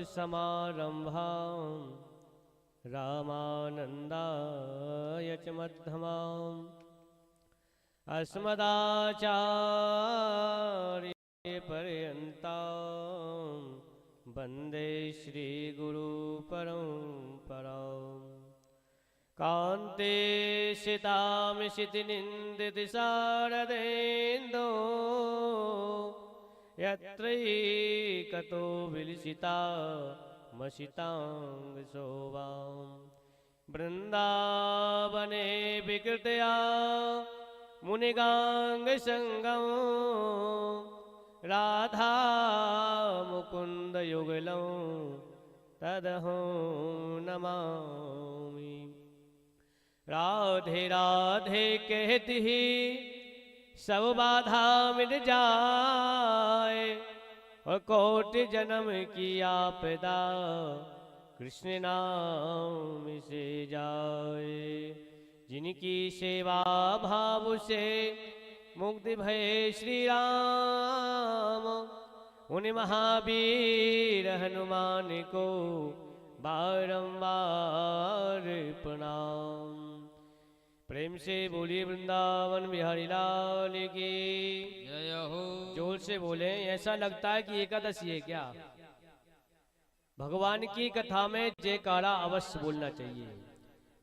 समारंभाम् रामानन्दाय च मध्यमाम् अस्मदाचार्यपर्यन्ताम् वन्दे श्रीगुरुपरम्पराम् कान्ते शितामिशितिनिन्दितशारदेन्दो यत्रैकतो विलसिता मशिताङ्गशोभाम् वृन्दावने विकृतया मुनिगाङ्गसङ्गम् राधा मुकुन्दयुगलं तदहं नमामि। राधे राधे कहती ही सब बाधा मिट जाए और कोटि जन्म की आपदा कृष्ण नाम से जाए। जिनकी सेवा भाव से मुक्ति भय श्री राम उन महावीर हनुमान को बारंबार प्रणाम। प्रेम से बोलिए वृंदावन बिहारी लाल की जय हो। जोर से बोले, ऐसा लगता है कि एकादशी है क्या। भगवान की कथा में जयकारा अवश्य बोलना चाहिए।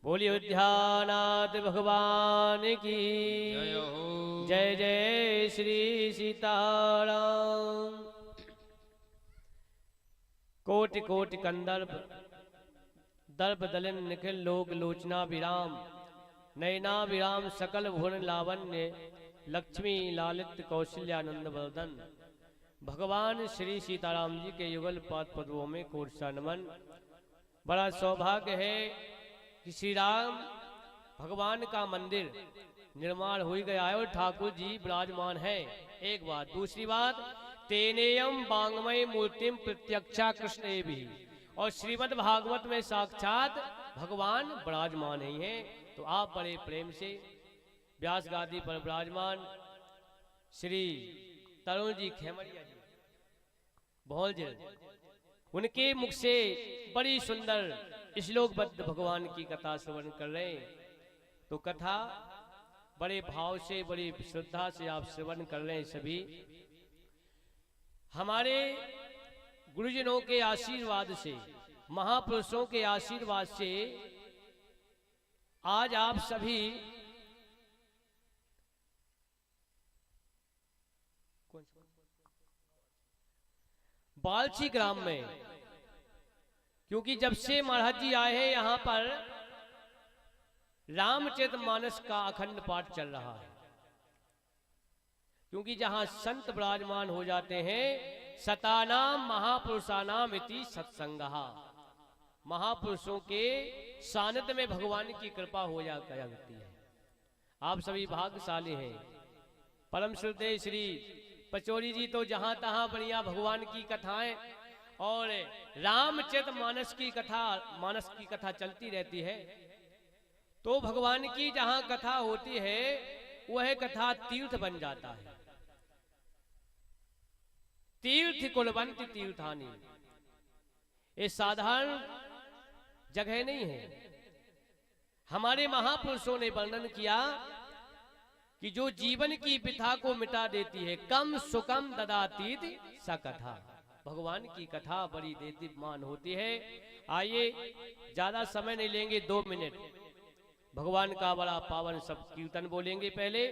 बोलिए उद्यानाथ भगवान की जय हो। जय जय श्री सीताराम। कोटि कोटि कंदर्प दर्प दलिन निखिल लोक लोचना विराम नयना विराम सकल भुवन लावण्य लक्ष्मी लालित कौशल्यानंद वर्धन। भगवान श्री सीताराम जी के युगल पाद पदों में कोटसा नमन। बड़ा सौभाग्य है कि श्री राम भगवान का मंदिर निर्माण हो गया है और ठाकुर जी विराजमान है। एक बात। दूसरी बात, तेनेयम वांगमय मूर्तिम प्रत्यक्षा कृष्ण भी, और श्रीमद् भागवत में साक्षात भगवान विराजमान ही हैं। तो आप बड़े प्रेम से व्यास गादी पर विराजमान श्री तरुण जी खेमरिया जी भौल जी, उनके मुख से बड़ी सुंदर श्लोकबद्ध भगवान की कथा श्रवण कर रहे हैं। तो कथा बड़े भाव से बड़ी श्रद्धा से आप श्रवण कर रहे हैं। सभी हमारे गुरुजनों के आशीर्वाद से, महापुरुषों के आशीर्वाद से आज आप सभी बालची ग्राम में, क्योंकि जब से महाराज जी आए हैं यहाँ पर रामचरितमानस का अखंड पाठ चल रहा है। क्योंकि जहां संत विराजमान हो जाते हैं, सतानाम महापुरुषानाम इति सत्संगः, महापुरुषों के सानिध्य में भगवान की कृपा हो जाती है। आप सभी भाग्यशाली हैं। परम श्रद्धेय श्री पचौरी जी तो जहां तहां बढ़िया भगवान की कथाएं और रामचरितमानस की कथा चलती रहती है। तो भगवान की जहां कथा होती है वह कथा तीर्थ बन जाता है। तीर्थ कुलवंत तीर्थानी, ये साधारण जगह नहीं है। हमारे महापुरुषों ने वर्णन किया कि जो जीवन की व्यथा को मिटा देती है, कम सुकम ददातीत सा कथा, भगवान की कथा बड़ी देदीप्यमान होती है। आइए ज्यादा समय नहीं लेंगे, 2 मिनट भगवान का बड़ा पावन सब कीर्तन बोलेंगे पहले,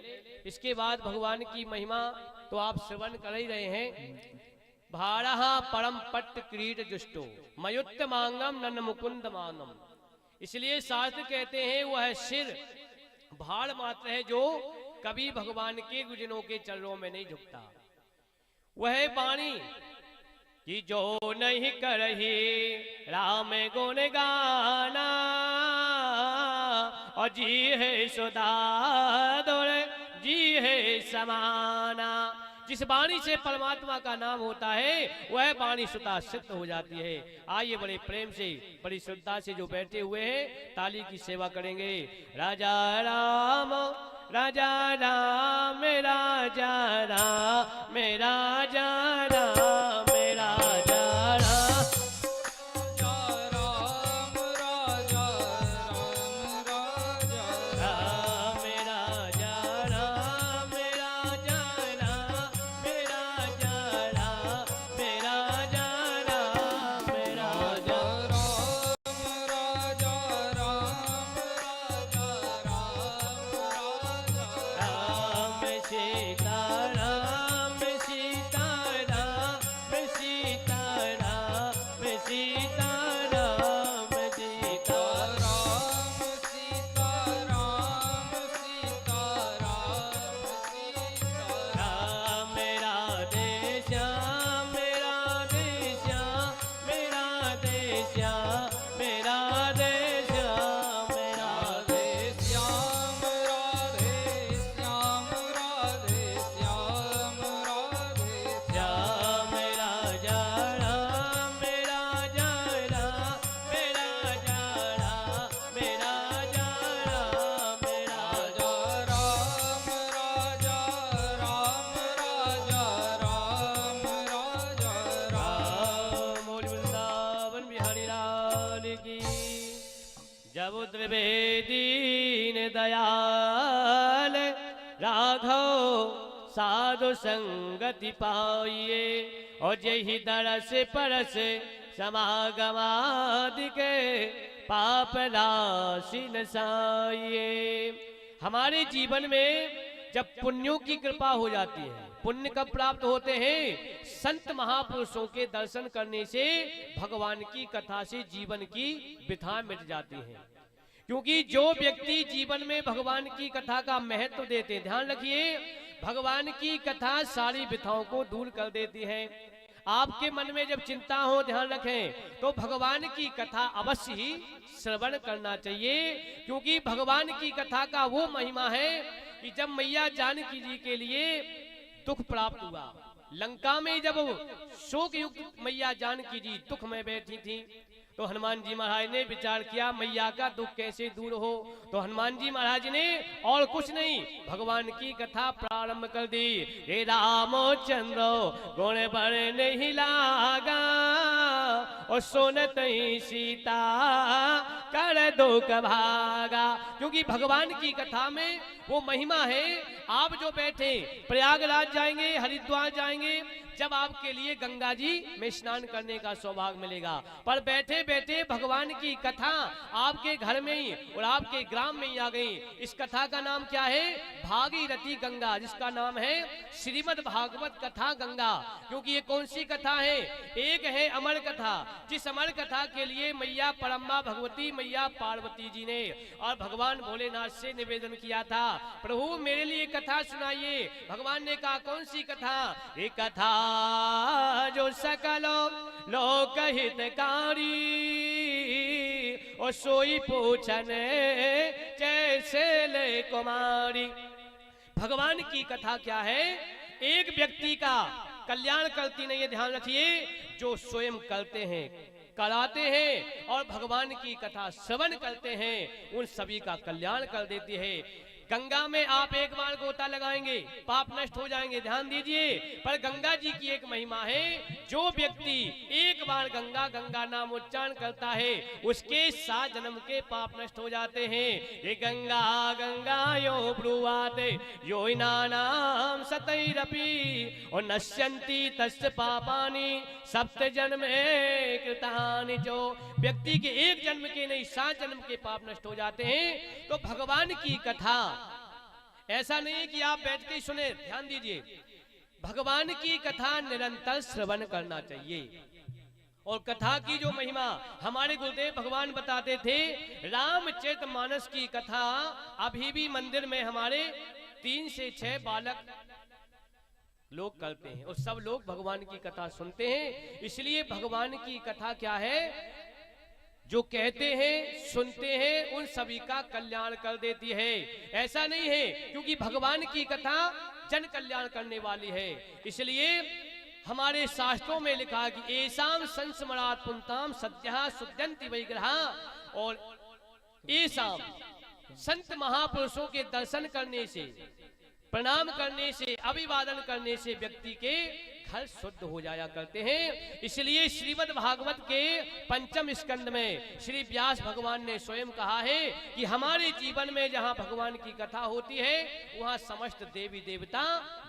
इसके बाद भगवान की महिमा तो आप श्रवण कर ही रहे हैं। भारह परम पट्ट क्रीट जुष्टो मयुक्त मांगम नन मुकुंद मांगम। इसलिए शास्त्र कहते हैं वह सिर भाड़ मात्र है जो कभी भगवान के गुजनों के चरणों में नहीं झुकता। वह वाणी कि जो नहीं करही राम गुण गाना, और जी है सुधा दौड़ जी है समाना। जिस वाणी से परमात्मा का नाम होता है वह वाणी सुता सिद्ध हो जाती है। आइए बड़े प्रेम से बड़ी श्रद्धा से जो बैठे हुए हैं ताली की सेवा करेंगे। राजा राम राजा राम राजा राम राजा राम राजा राम समुद्र में दीन दयाल राघव साधु संगति पाइए, और जही दरस परस समागमादिके पाप राशि नसाइए। हमारे जीवन में जब पुण्यों की कृपा हो जाती है, पुण्य कब प्राप्त होते हैं? संत महापुरुषों के दर्शन करने से, भगवान की कथा से जीवन की व्यथा मिट जाती है। क्योंकि जो व्यक्ति जीवन में भगवान की कथा का महत्व देते हैं, ध्यान रखिए, भगवान की कथा सारी व्यथाओं को दूर कर देती है। आपके मन में जब चिंता हो, ध्यान रखें, तो भगवान की कथा अवश्य ही श्रवण करना चाहिए। क्योंकि भगवान की कथा का वो महिमा है कि जब मैया जानकी जी के लिए दुख प्राप्त हुआ, लंका में जब शोक युक्त मैया जानकी जी दुख में बैठी थी, तो हनुमान जी महाराज ने विचार किया मैया का दुख कैसे दूर हो। तो हनुमान जी महाराज ने और कुछ नहीं, भगवान की कथा प्रारंभ कर दी। हे रामचंद्र गुण बर नहीं लागा, और सुनत ही सीता कर दुख भागा। क्योंकि भगवान की कथा में वो महिमा है। आप जो बैठे प्रयागराज जाएंगे, हरिद्वार जाएंगे, जब आपके लिए गंगा जी में स्नान करने का सौभाग्य मिलेगा, पर बैठे बैठे भगवान की कथा आपके घर में ही और आपके ग्राम में ही आ गई। इस कथा का नाम क्या है? भागीरथी गंगा, जिसका नाम है श्रीमद् भागवत कथा गंगा। क्योंकि ये कौन सी कथा है? एक है अमर कथा, जिस अमर कथा के लिए मैया परम्मा भगवती मैया पार्वती जी ने और भगवान भोलेनाथ से निवेदन किया था, प्रभु मेरे लिए कथा सुनाइए। भगवान ने कहा कौन सी कथा? एक कथा जो सकलो लोक हितकारी, और सोई पूछने जैसे ले कुमारी। भगवान की कथा क्या है? एक व्यक्ति का कल्याण करती नहीं है, ध्यान रखिए, जो स्वयं करते हैं, कराते हैं और भगवान की कथा श्रवण करते हैं, उन सभी का कल्याण कर देती है। गंगा में आप एक बार गोता लगाएंगे, पाप नष्ट हो जाएंगे, ध्यान दीजिए। पर गंगा जी की एक महिमा है, जो व्यक्ति एक बार गंगा गंगा नाम उच्चारण करता है, उसके 7 जन्म के पाप नष्ट हो जाते हैं। ये गंगा गंगा यो ब्रुवाते यो नाम सतैरपि, और नश्यन्ति तस्य पापानि सप्त जन्मे कृतानि। जो व्यक्ति के एक जन्म के नहीं 7 जन्म के पाप नष्ट हो जाते हैं। तो भगवान की कथा ऐसा नहीं कि आप बैठ के सुने, ध्यान दीजिए, भगवान की कथा निरंतर श्रवण करना चाहिए। और कथा की जो महिमा हमारे गुरुदेव भगवान बताते थे, रामचरितमानस की कथा अभी भी मंदिर में हमारे 3 से 6 बालक लोग करते हैं, और सब लोग भगवान की कथा सुनते हैं। इसलिए भगवान की कथा क्या है? जो कहते हैं, सुनते हैं, उन सभी का कल्याण कर देती है। ऐसा नहीं है, क्योंकि भगवान की कथा जन कल्याण करने वाली है। इसलिए हमारे शास्त्रों में लिखा कि एसाम संस्मरात पुंताम सद्यः सुद्यन्ति वैग्रहा, और एसाम संत महापुरुषों के दर्शन करने से, प्रणाम करने से, अभिवादन करने से व्यक्ति के घर शुद्ध हो जाया करते हैं। इसलिए श्रीमद् भागवत के 5म स्कंद में श्री व्यास भगवान ने स्वयं कहा है कि हमारे जीवन में जहाँ भगवान की कथा होती है, वहाँ समस्त देवी देवता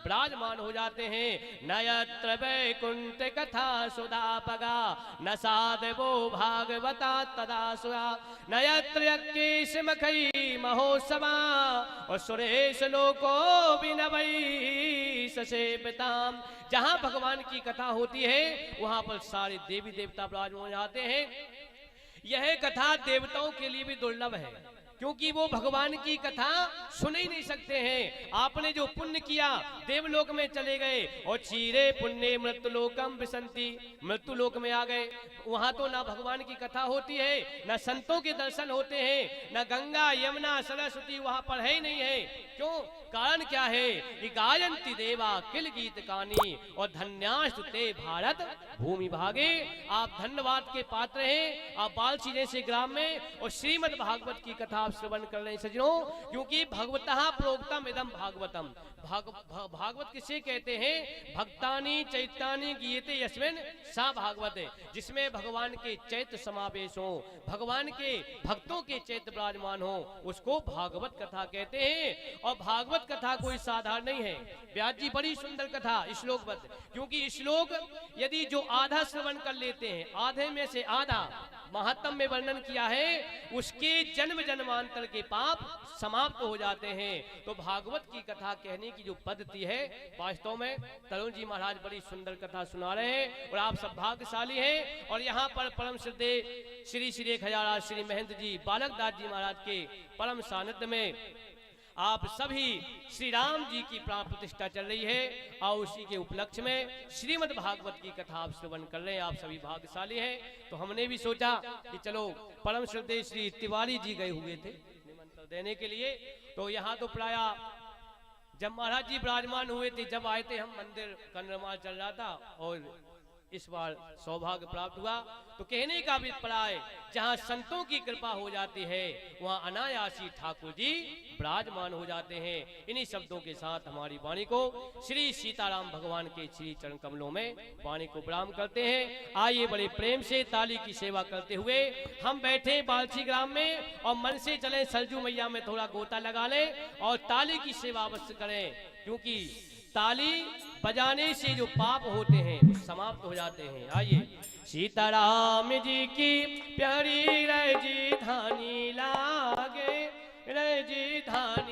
विराजमान हो जाते हैं। न यत्र वैकुंठ कथा सुधापगा, न साधवो भागवता तदा सुरा, न यत्र यज्ञेश मखई महोत्सवा, और सुरेश लोको विनवै ससेविताम। जहां भगवान की कथा होती है, वहां पर सारे देवी देवता विराजमान हो जाते हैं। यह कथा देवताओं के लिए भी दुर्लभ है, क्योंकि वो भगवान की कथा सुन ही नहीं सकते हैं। आपने जो पुण्य किया, देवलोक में चले गए, और चीरे पुण्य मृत्युलोकम विसंति, मृत्युलोक में आ गए। वहां तो ना भगवान की कथा होती है, ना संतों के दर्शन होते हैं, ना गंगा यमुना सरस्वती वहां पर है ही नहीं है। क्यों? कारण क्या है कि गायंती देवा किल गीत कानी और धन्यास्तु ते भारत भूमि भागे। आप धन्यवाद के पात्र हैं। आप बालसी जैसे ग्राम में और श्रीमद् भागवत की कथा आप श्रवण कर रहे हैं सज्जनों, क्योंकि भगवतः प्रोक्तम इदम भागवतम। भागवत किसे कहते हैं? भक्तानी चैतानी गीयते यस्मिन् सा भागवत, जिसमें भगवान के चैत्र समावेश हो, भगवान के भक्तों के चैत्र विराजमान हो, उसको भागवत कथा कहते हैं। और भागवत कथा कोई साधारण नहीं है। व्यास जी बड़ी सुंदर कथा श्लोकबद्ध, क्योंकि श्लोक यदि जो आधा श्रवण कर लेते हैं, आधे में से आधा महात्म में वर्णन किया है, उसके जन्म जन्मांतर के पाप समाप्त हो जाते हैं। तो भागवत की कथा कहने की जो पद्धति है, वास्तव में तरुण जी महाराज बड़ी सुंदर कथा सुना रहे हैं और आप सब भाग्यशाली हैं। और यहाँ पर परम श्रद्धे श्री श्री 1000 श्री महेंद्र जी बालक दास जी महाराज के परम सानिध्य में आप सभी श्री राम जी की प्राण प्रतिष्ठा चल रही है और उसी के उपलक्ष्य में श्रीमद् भागवत की कथा आप श्रवण कर रहे हैं। आप सभी भाग्यशाली हैं। तो हमने भी सोचा कि चलो परम श्रद्धेय श्री तिवारी जी गए हुए थे निमंत्रण देने के लिए, तो यहाँ तो प्राय जब महाराज जी विराजमान हुए थे, जब आए थे हम, मंदिर का निर्माण चल रहा था और इस बार सौभाग्य प्राप्त हुआ। तो कहने का भी पड़ा जहाँ संतों की कृपा हो जाती है वहाँ अनायासी ठाकुर जी विराजमान हो जाते हैं। इन्हीं शब्दों के साथ हमारी वाणी को श्री सीताराम भगवान के श्री चरण कमलों में वाणी को विराम करते हैं। आइए बड़े प्रेम से ताली की सेवा करते हुए हम बैठे बालसी ग्राम में और मन से चले सरजू मैया में थोड़ा गोता लगा लें और ताली की सेवा अवश्य करें, क्योंकि ताली बजाने से जो पाप होते हैं वो समाप्त हो जाते हैं। आइए सीताराम जी की प्यारी राजी धानी लागे, राजी धानी